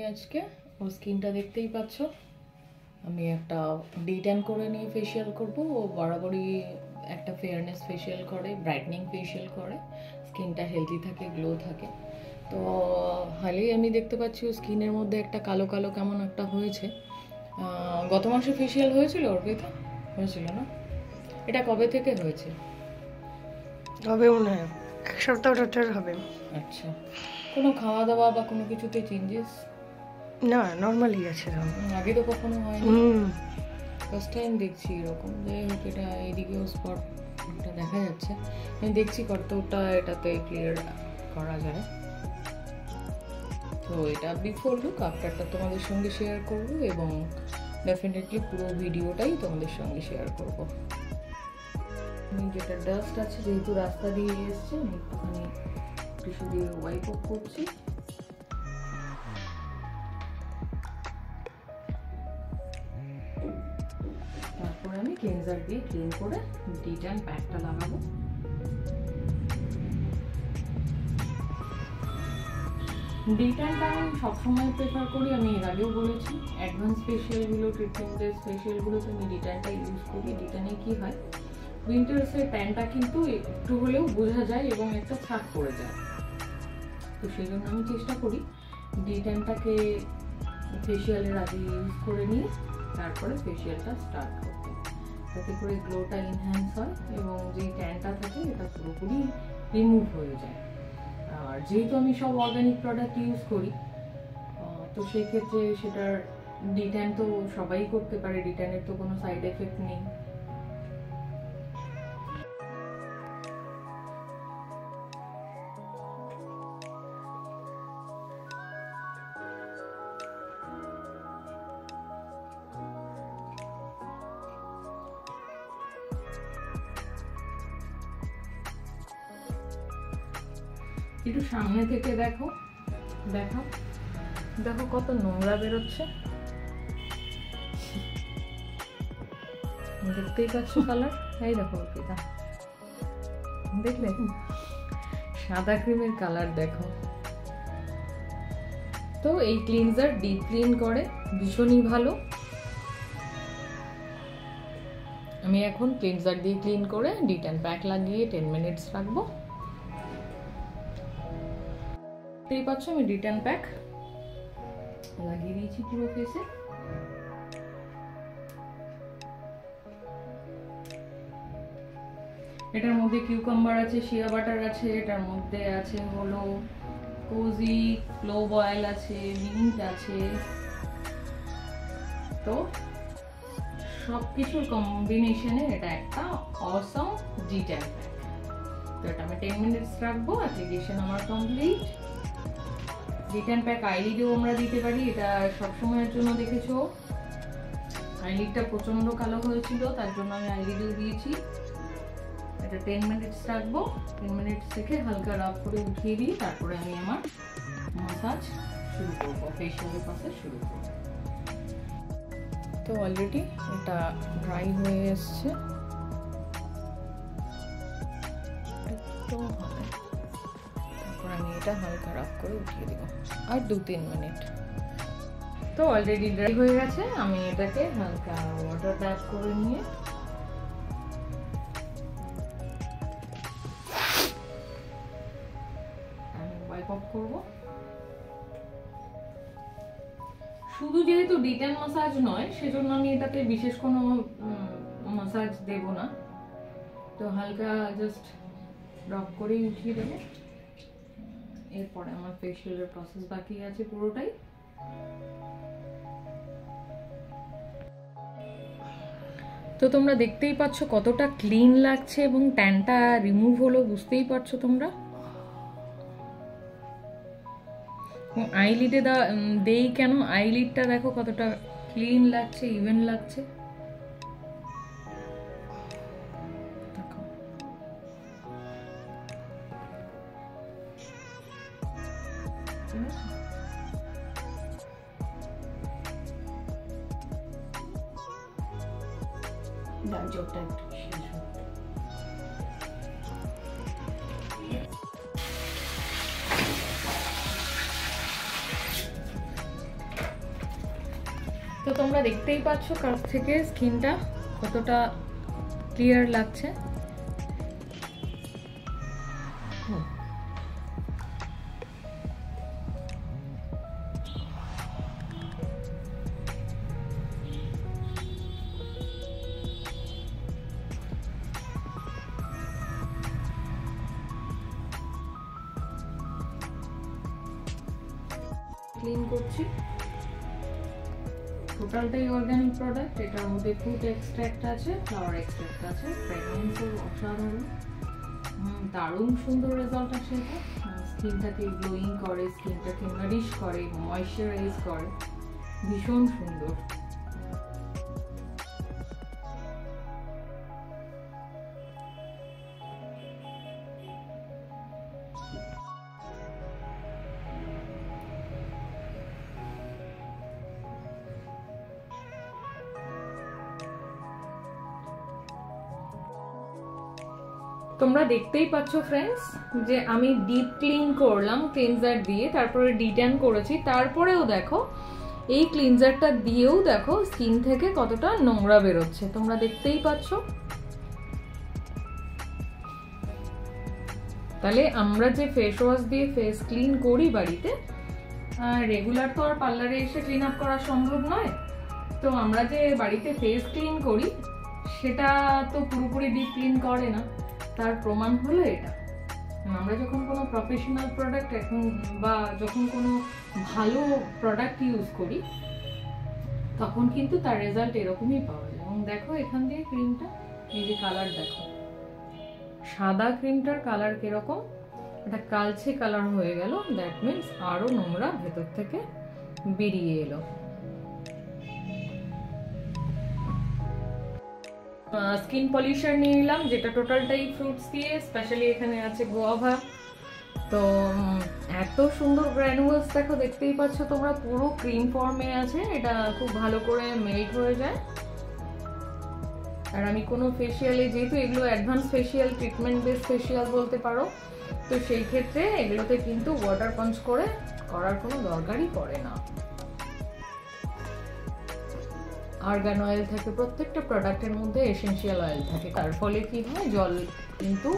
আজকে ওর স্কিনটা দেখতেই পাচ্ছ, আমি একটা ডি-ট্যান করে নিয়ে ফেশিয়াল করব। ও বরাবরই একটা ফেয়ারনেস ফেশিয়াল করে, ব্রাইটনিং ফেশিয়াল করে, স্কিনটা হেলদি থাকে, গ্লো থাকে। তো হালেই আমি দেখতে পাচ্ছি ও স্কিনের মধ্যে একটা কালো কালো কেমন একটা হয়েছে। গত মাসে ফেশিয়াল হয়েছিল অর্পিতা? হয়েছিল না? এটা কবে থেকে হয়েছে? হবে মনে হয় 1 সপ্তাহ হবে। আচ্ছা, কোনো খাওয়া দাওয়া বা কোনো কিছুতে চেঞ্জেস? না, নর্মালি আছে। আগে তো কখনো হয়নি, ফার্স্ট টাইম দেখছি এরকম। যাই হোক, এটা এইদিকেও স্পটটা দেখা যাচ্ছে, আমি দেখছি কতটা এটাতে ক্লিয়ার করা যায়। তো এটা বিফোর লুক, আফটারটা তোমাদের সঙ্গে শেয়ার করব এবং ডেফিনেটলি পুরো ভিডিওটাই তোমাদের সঙ্গে শেয়ার করব। আমি যেটা ডাস্ট আছে, যেহেতু রাস্তা দিয়ে এসছে, আমি একটুখানি টিস্যু দিয়ে ওয়াইপ আপ করছি। তারপরে আমি ক্লিনজার দিয়ে ক্লিন করে ডি-ট্যান প্যাকটা লাগাবো। ডি-ট্যানটা আমি সবসময় প্রেফার করি, আমি এর আগেও বলেছি। অ্যাডভান্স ফেশিয়ালগুলো, ট্রিটমেন্টের ফেশিয়ালগুলোতে আমি ডি-ট্যানটা ইউজ করি। ডি-ট্যানে কী হয়, উইন্টার্সের ট্যানটা কিন্তু একটু হলেও বোঝা যায় এবং একটা ছাপ পড়ে যায়। তো সেই জন্য আমি চেষ্টা করি ডি-ট্যানটাকে ফেশিয়ালের আগে ইউজ করে নিয়ে তারপরে ফেশিয়ালটা স্টার্ট করতে, যাতে করে গ্লোটা এনহ্যান্স হয় এবং যেই ট্যানটা থাকে এটা পুরোপুরি রিমুভ হয়ে যায়। আর যেহেতু আমি সব অর্গানিক প্রোডাক্ট ইউজ করি, তো সেক্ষেত্রে সেটার ডি-ট্যান তো সবাই করতে পারে, ডি-ট্যানের তো কোনো সাইড এফেক্ট নেই। একটু সামনে থেকে দেখো, দেখো দেখো কত নোংরা বেরোচ্ছে, দেখতেই পাচ্ছ কালার। এই দেখো অর্পিতা, দেখলে সাদা ক্রিমের কালার দেখো। তো এই ক্লিনজার ডিপ ক্লিন করে, ভীষণই ভালো। আমি এখন ক্লিনজার দিয়ে ক্লিন করে ডি-ট্যান প্যাক লাগিয়ে 10 মিনিটস রাখবো। দেখতেই পাচ্ছ আমি ডি-ট্যান প্যাক লাগিয়ে দিয়েছি পুরো ফেসে। এটার মধ্যে কিউকাম্বার আছে, শিয়া বাটার আছে, এটার মধ্যে আছে হলো কোজি ক্লোভ অয়েল আছে, মিন্ট আছে। তো সবকিছুর কম্বিনেশনে এটা একটা অসম ডি-ট্যান প্যাক। তো এটা আমি 10 মিনিটস রাখবো। অ্যাপ্লিকেশন আমার কমপ্লিট। ডি-ট্যান প্যাক আইলিডেও আমরা দিতে পারি, এটা সবসময়ের জন্য দেখেছো আইলিডটা প্রচন্ড কালো হয়েছিল, তার জন্য আমি আইলিডেও দিয়েছি। এটা 10 মিনিটস রাখবো। 10 মিনিটস থেকে হালকা রাব করে উঠিয়ে দিই, তারপরে আমি আমার মাসাজ শুরু করবো, ফেশিয়ালের প্রসেস শুরু করবো। তো অলরেডি এটা ড্রাই হয়ে এসছে, একটু হবে, তারপর আমি এটা হালকা রাব করে উঠিয়ে দিব আর 2-3 মিনিট। তো অলরেডি ড্রাই হয়ে গেছে, আমি এটাকে হালকা ওয়াটার ড্যাপ করে নিয়ে ওয়াইপ অফ করবো। শুধু যেহেতু ডি-ট্যান মাসাজ নয়, সেজন্য আমি এটাতে বিশেষ কোনো মাসাজ দেব না। তো হালকা জাস্ট রব করেই উঠিয়ে দেবো। এরপরে আমার ফেশিয়ালের প্রসেস বাকি আছে পুরোটাই। তো তোমরা দেখতেই পাচ্ছ কতটা ক্লিন লাগছে এবং ট্যানটা রিমুভ হলো, বুঝতেই পারছো তোমরা। আইলিডে দেই কেন, আইলিডটা দেখো কতটা ক্লিন লাগছে, ইভেন লাগছে। জোরটা একটু শেষ হোক। তো তোমরা দেখতেই পাচ্ছ কাছ থেকে স্কিনটা কতটা ক্লিয়ার লাগছে। ক্লিন করছি, টোটালটাই অর্গানিক প্রোডাক্ট। এটার মধ্যে ফ্রুট এক্সট্রাক্ট আছে, ফ্লাওয়ার এক্সট্রাক্ট আছে, ফ্র্যাগরেন্সও অসাধারণ, দারুণ সুন্দর রেজাল্ট আসে। এটা স্কিনটাকে গ্লোয়িং করে, স্কিনটাকে নারিশ করে, ময়েশ্চারাইজ করে, ভীষণ সুন্দর। তোমরা দেখতেই পাচ্ছ ফ্রেন্ডস যে আমি ডিপ ক্লিন করলাম ক্লিনজার দিয়ে, তারপরে ডিট্যান করেছি, তারপরেও দেখো এই ক্লিনজারটা দিয়েও দেখো স্কিন থেকে কতটা নোংরা বেরোচ্ছে, তোমরা দেখতেই পাচ্ছ। তাহলে আমরা যে ফেস ওয়াশ দিয়ে ফেস ক্লিন করি বাড়িতে, রেগুলার তো আর পার্লারে এসে ক্লিন আপ করা সম্ভব নয়, তো আমরা যে বাড়িতে ফেস ক্লিন করি সেটা তো পুরোপুরি ডিপ ক্লিন করে না। তার প্রমাণ হলো এটা। আমরা যখন কোনো প্রফেশনাল প্রোডাক্ট এখন বা যখন কোনো ভালো প্রোডাক্ট ইউজ করি তখন কিন্তু তার রেজাল্ট এরকমই পাওয়া যায়। এবং দেখো এখান দিয়ে ক্রিমটা, এই যে কালার দেখো, সাদা ক্রিমটার কালার কিরকম, এটা কালচে কালার হয়ে গেল, দ্যাট মিনস আরো নোংরা ভেতর থেকে বেরিয়ে এলো। স্কিন পলিশার নিয়ে নিলাম, যেটা টোটালটাই ফ্রুটস দিয়ে, স্পেশালি এখানে আছে গোয়াভা। তো এত সুন্দর গ্র্যানুলস দেখো, দেখতেই পাচ্ছ তোমরা, পুরো ক্রিম ফর্মে আছে, এটা খুব ভালো করে মেল্ট হয়ে যায়। আর আমি কোনো ফেসিয়ালে, যেহেতু এগুলো advance facial, treatment base facial বলতে পারো, তো সেই ক্ষেত্রে এগুলোতে কিন্তু ওয়াটার পাঞ্চ করে করার কোনো দরকারই পড়ে না। আর্গান অয়েল থাকে প্রত্যেকটা প্রোডাক্টের মধ্যে, এসেনশিয়াল অয়েল থাকে, তার ফলে কি হয় জল কিন্তু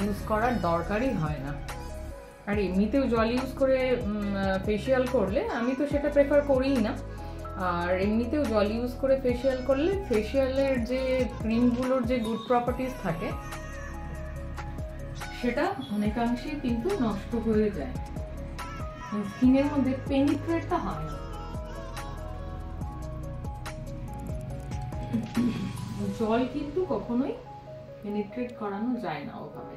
ইউজ করার দরকারই হয় না। আর এমনিতেও জল ইউজ করে ফেসিয়াল করলে, আমি তো সেটা প্রেফার করিই না, আর এমনিতেও জল ইউজ করে ফেসিয়াল করলে ফেসিয়ালের যে ক্রিমগুলোর যে গুড প্রপার্টিস থাকে সেটা অনেকাংশেই কিন্তু নষ্ট হয়ে যায়, স্কিনের মধ্যে পেনিট্রেটটা হয় না। জল কিন্তু কখনোই পেনিট্রেট করানো যায় না ওভাবে।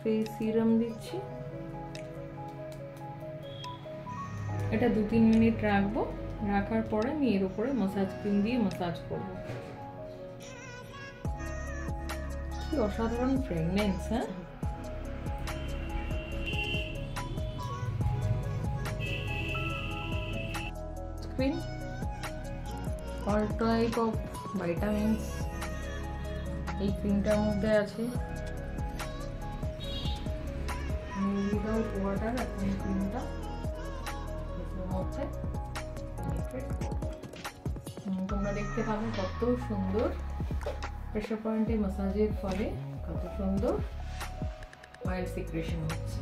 ফেস সিরাম দিচ্ছি, এটা 2-3 মিনিট রাখবো, রাখার পরে আমি এর উপরে মাসাজ ক্রিম দিয়ে মাসাজ করবো। কি অসাধারণ ফ্রেগনেন্স, হ্যাঁ? Cream, all type of vitamins এই ক্রিমটার মধ্যে আছে। উইদাউট ওয়াটার এখন ক্রিমটা মধ্যে তোমরা দেখতে পাবে কত সুন্দর প্রেসার পয়েন্টে মাসাজের ফলে কত সুন্দর অয়েল সিক্রেশন হচ্ছে।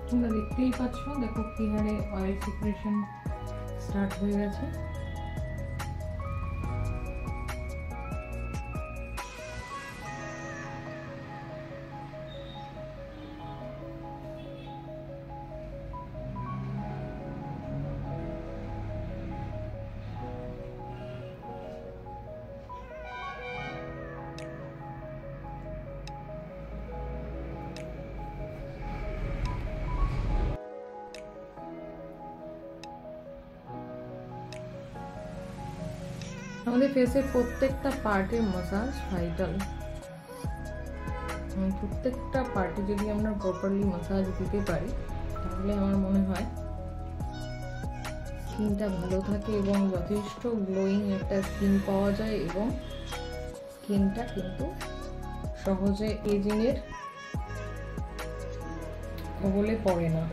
তোমরা দেখতেই পাচ্ছ, দেখো কি হারে অয়েল সিক্রেশন স্টার্ট হয়ে গেছে। আমাদের ফেসের প্রত্যেকটা পার্টের মাসাজ ভাইটাল। প্রত্যেকটা পার্টে যদি আমরা প্রপারলি মাসাজ দিতে পারি তাহলে আমার মনে হয় স্কিনটা ভালো থাকে এবং যথেষ্ট গ্লোয়িং একটা স্কিন পাওয়া যায় এবং স্কিনটা কিন্তু সহজে এজিংয়ের কবলে পড়ে না।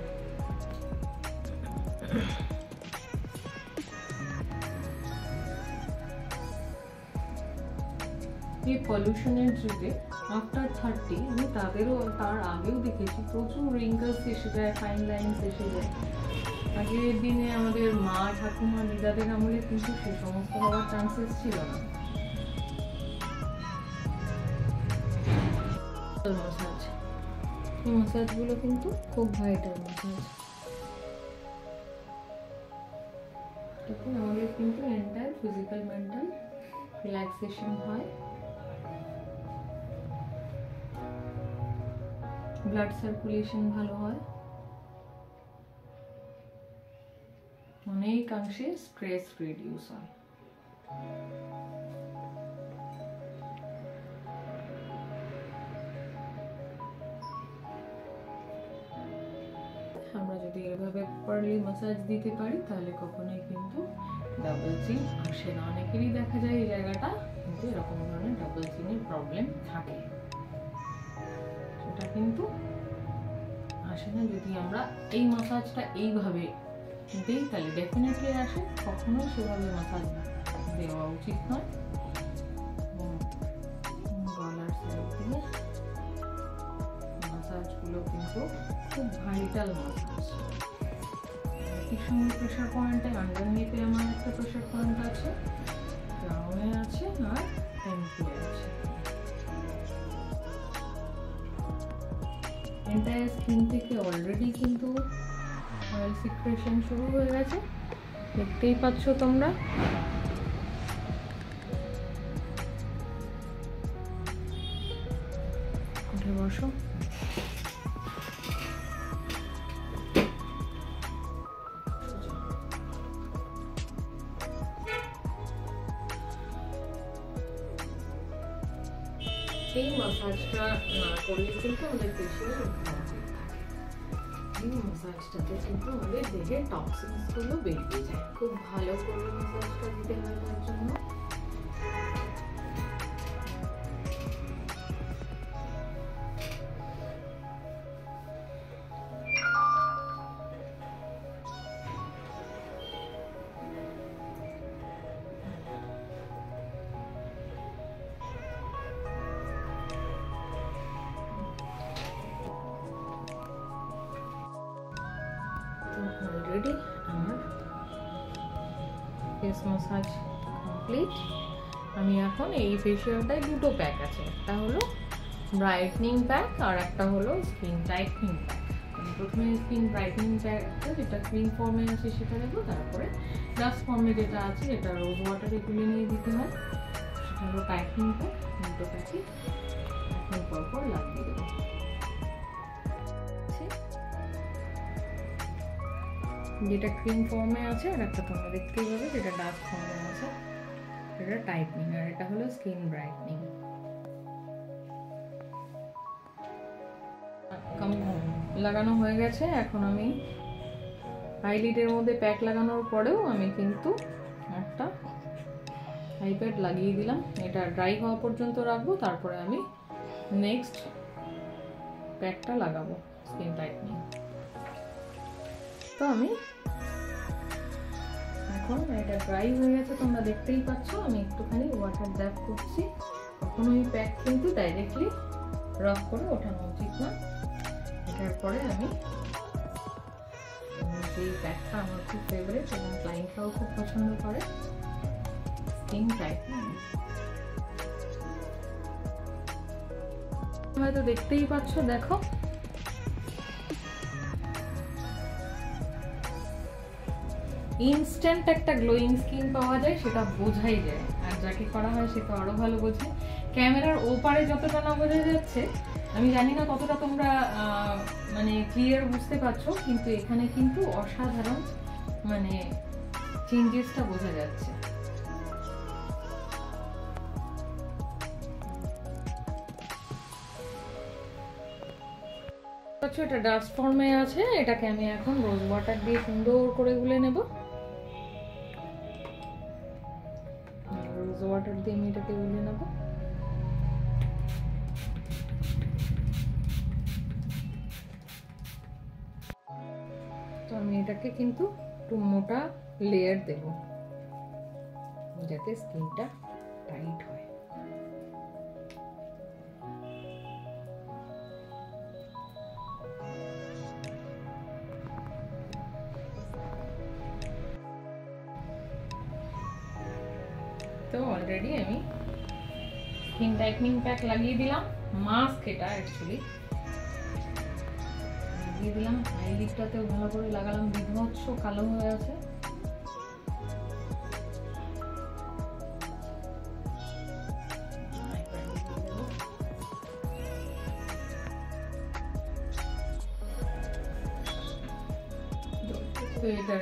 এই পলিউশনের যুগে আফটার 30 আমি তার আগেও দেখেছি প্রচুর রিঙ্কলস এসে যায়, ফাইন লাইনস এসে যায়। আগের দিনে আমাদের মা ঠাকুমা দিদাদের আমলে কিন্তু সে সমস্ত হওয়ার চান্সেস ছিল না। মাসাজ, এই মাসাজগুলো কিন্তু খুব ভাইটাল মাসাজ। তখন আমাদের কিন্তু এন্টায়ার ফিজিক্যাল মেন্টাল রিল্যাক্সেশন হয়, ব্লাড সার্কুলেশন ভালো হয়, অনেকাংশে স্ট্রেস রিডিউস হয়। আমরা যদি এভাবে প্রপারলি মাসাজ দিতে পারি তাহলে কখনোই কিন্তু ডাবল চিন আসে না। অনেকেরই দেখা যায় এই জায়গাটা কিন্তু এরকম ধরনের ডাবল চিনের প্রবলেম থাকে, সেটা কিন্তু আসে না যদি আমরা এই মাসাজটা এইভাবে দিই, তাহলে ডেফিনেটলি আসে। কখনোই সেভাবে মাসাজ দেওয়া উচিত নয়। গলার সাইড দিয়ে মাসাজগুলো কিন্তু খুব ভাইটাল মাসাজ। এর সঙ্গে প্রেশার পয়েন্টে আন্ডারনিতে আমার একটা প্রেশার পয়েন্ট আছে, ক্রাউনে আছে আর টেম্পলে আছে। এন্টায়ার স্কিন থেকে অলরেডি কিন্তু অয়েল সিক্রেশন শুরু হয়ে গেছে, দেখতেই পাচ্ছ তোমরা। উঠে বসো। এই মাসাজটা না করলে কিন্তু আমাদের ফেসিয়াল এই মাসাজটাতে কিন্তু আমাদের দেহের টক্সিনস গুলো বেরিয়ে যায়। খুব ভালো করে মাসাজটা দিতে হয় তার জন্য। অলরেডি আমার ফেস মাসাজ কমপ্লিট। আমি এখন এই ফেসিয়ালটায় দুটো প্যাক আছে, একটা হলো ব্রাইটনিং প্যাক আর একটা হলো স্কিন টাইটনিং প্যাক। প্রথমে স্কিন ব্রাইটনিং প্যাকটা যেটা ক্রিম ফর্মে আছে সেটা দেবো, তারপরে গ্লাস ফর্মে যেটা আছে যেটা রোজ ওয়াটারে গুলে নিয়ে দিতে হয় সেটা হলো টাইটনিং প্যাক। দুটো প্যাকই এখন পরপর লাগিয়ে দেবো। যেটা ক্রিম ফর্মে আছে আর একটা তোমরা দেখতেই পাবে যেটা ডার্ক ফর্মে আছে, এটা টাইটনিং আর এটা হলো স্কিন ব্রাইটনিং। লাগানো হয়ে গেছে। এখন আমি আইলিডের মধ্যে প্যাক লাগানোর পরেও আমি কিন্তু একটা আই প্যাড লাগিয়ে দিলাম। এটা ড্রাই হওয়া পর্যন্ত রাখবো, তারপরে আমি নেক্সট প্যাকটা লাগাবো স্কিন টাইটনিং। তো আমি এখন এটা ড্রাই হয়ে গেছে, তোমরা দেখতেই পাচ্ছ। আমি একটুখানি ওয়াটার ড্যাপ করছি। কখনোই প্যাক কিন্তু ডাইরেক্টলি রাব করে ওঠানো উচিত না। এটার পরে আমি এই প্যাকটা আমার খুব ফেভারিট এবং ক্লায়েন্টরাও খুব পছন্দ করে। স্কিন টাইটনিং হয়তো দেখতেই পাচ্ছ, দেখো ইনস্ট্যান্ট একটা গ্লোয়িং স্কিন পাওয়া যায়, সেটা বোঝাই যায়। আর যাকে করা হয় সে তো আরো ভালো বোঝে। ক্যামেরার ওপারে যতটা না বোঝা যাচ্ছে, আমি জানি না কতটা তোমরা মানে ক্লিয়ার বুঝতে পারছো, কিন্তু এখানে কিন্তু অসাধারণ মানে চেঞ্জেসটা বোঝা যাচ্ছে। এটা ডাস্ট ফর্মে আছে, এটাকে আমি এখন রোজ ওয়াটার দিয়ে সুন্দর করে গুলে নেব। রোজ ওয়াটার দিয়ে আমি এটাকে গুলে নেব। তো আমি এটাকে কিন্তু একটু মোটা লেয়ার দেব যাতে স্কিনটা টাইট হয়। তো অলরেডি আমি স্কিন টাইটনিং প্যাক লাগিয়ে দিলাম, মাস্ক এটা অ্যাকচুয়ালি লাগিয়ে দিলাম। আইলিডটাতেও ভালো করে লাগালাম, বিভৎস কালো হয়ে আছে। তো এটা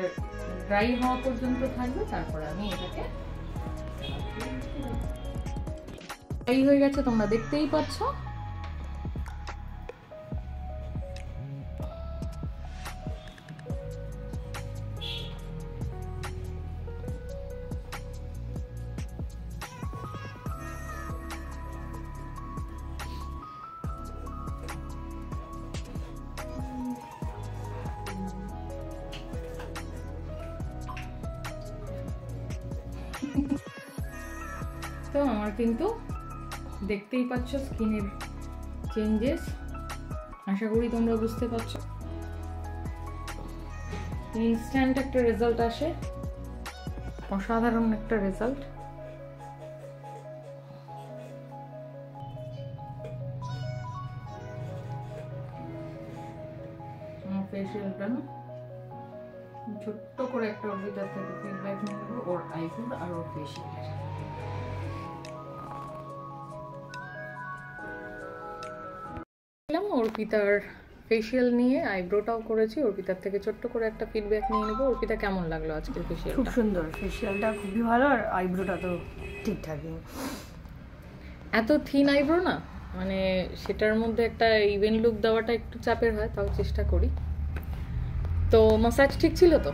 ড্রাই হওয়া পর্যন্ত থাকবে, তারপরে আমি এটাকে এই হয়ে গেছে, তোমরা দেখতেই পাচ্ছ। তো আমার কিন্তু দেখতেই পাচ্ছ স্কিনের চেঞ্জেস, আশা করি তোমরা বুঝতে পারছো। ইনস্ট্যান্ট একটা রেজাল্ট আসে, অসাধারণ একটা রেজাল্ট। আমার ফেসিয়ালটা না ছোট্ট করে একটা অর্বিতার থেকে ফিডব্যাক নিয়ে নেবো, ওর আইব্রো আর ওর ফেসিয়াল। অর্পিতার ফেসিয়াল নিয়ে আইব্রোটাও করেছি, অর্পিতার থেকে ছোট্ট করে একটা ফিডব্যাক নিয়ে নেবো। অর্পিতা কেমন লাগলো আজকের ফেসিয়াল? খুব সুন্দর, ফেসিয়ালটা খুবই ভালো, আর আইব্রোটা তো ঠিকঠাকই। এত থিন আইব্রো না, মানে সেটার মধ্যে একটা ইভেন লুক দেওয়াটা একটু চাপের হয়, তাও চেষ্টা করি। তো ম্যাসাজ ঠিক ছিল তো?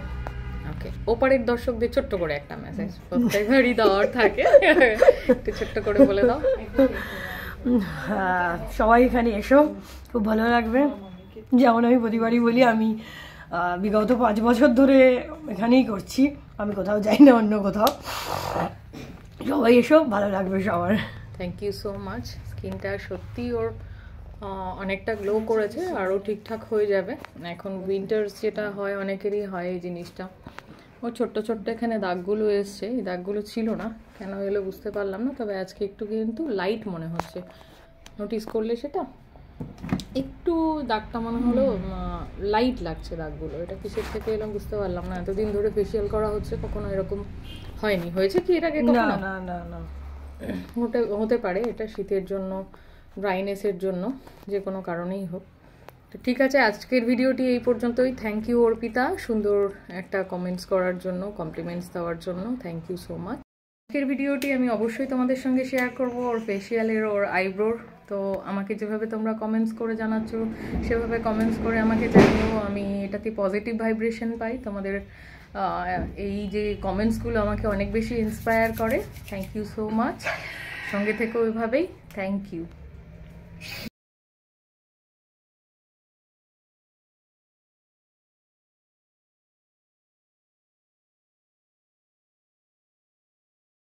ওকে, ওপারের দর্শকদের ছোট্ট করে একটা মেসেজ প্রত্যেকবারই দেওয়ার থাকে, একটু ছোট্ট করে বলে দাও। সবাই এখানে এসো, খুব ভালো লাগবে। যেমন আমি প্রতিবারই বলি, আমি বিগত 5 বছর ধরে এখানেই করছি, আমি কোথাও যাই না অন্য কোথাও। সবাই এসো, ভালো লাগবে সবার। Thank you so much. স্কিনটা সত্যি ওর অনেকটা গ্লো করেছে, আরও ঠিকঠাক হয়ে যাবে। এখন উইন্টার্স যেটা হয়, অনেকেরই হয় এই জিনিসটা, ও ছোট্ট ছোট্ট এখানে দাগগুলো এসছে, এই দাগগুলো ছিল না, কেন এলো বুঝতে পারলাম না। তবে আজকে একটু কিন্তু লাইট মনে হচ্ছে, নোটিস করলে সেটা একটু দাগটা মনে হলো লাইট লাগছে দাগগুলো। এটা কিসের থেকে এলাম বুঝতে পারলাম না, এতদিন ধরে ফেসিয়াল করা হচ্ছে, কখনো এরকম হয়নি। হয়েছে কি এর আগে? না না না না, হতে পারে এটা শীতের জন্য, ড্রাইনেসের জন্য, যে কোনো কারণেই হোক। তো ঠিক আছে, আজকের ভিডিওটি এই পর্যন্তই। থ্যাংক ইউ অর্পিতা সুন্দর একটা কমেন্টস করার জন্য, কমপ্লিমেন্টস দেওয়ার জন্য, থ্যাংক ইউ সো মাচ। আজকের ভিডিওটি আমি অবশ্যই তোমাদের সঙ্গে শেয়ার করব, ওর ফেসিয়ালের, ওর আইব্রোর। তো আমাকে যেভাবে তোমরা কমেন্টস করে জানাচ্ছ, সেভাবে কমেন্টস করে আমাকে জানিও, আমি এটাতে পজিটিভ ভাইব্রেশন পাই। তোমাদের এই যে কমেন্টসগুলো আমাকে অনেক বেশি ইন্সপায়ার করে। থ্যাংক ইউ সো মাচ, সঙ্গে থেকো ওইভাবেই। Thank you.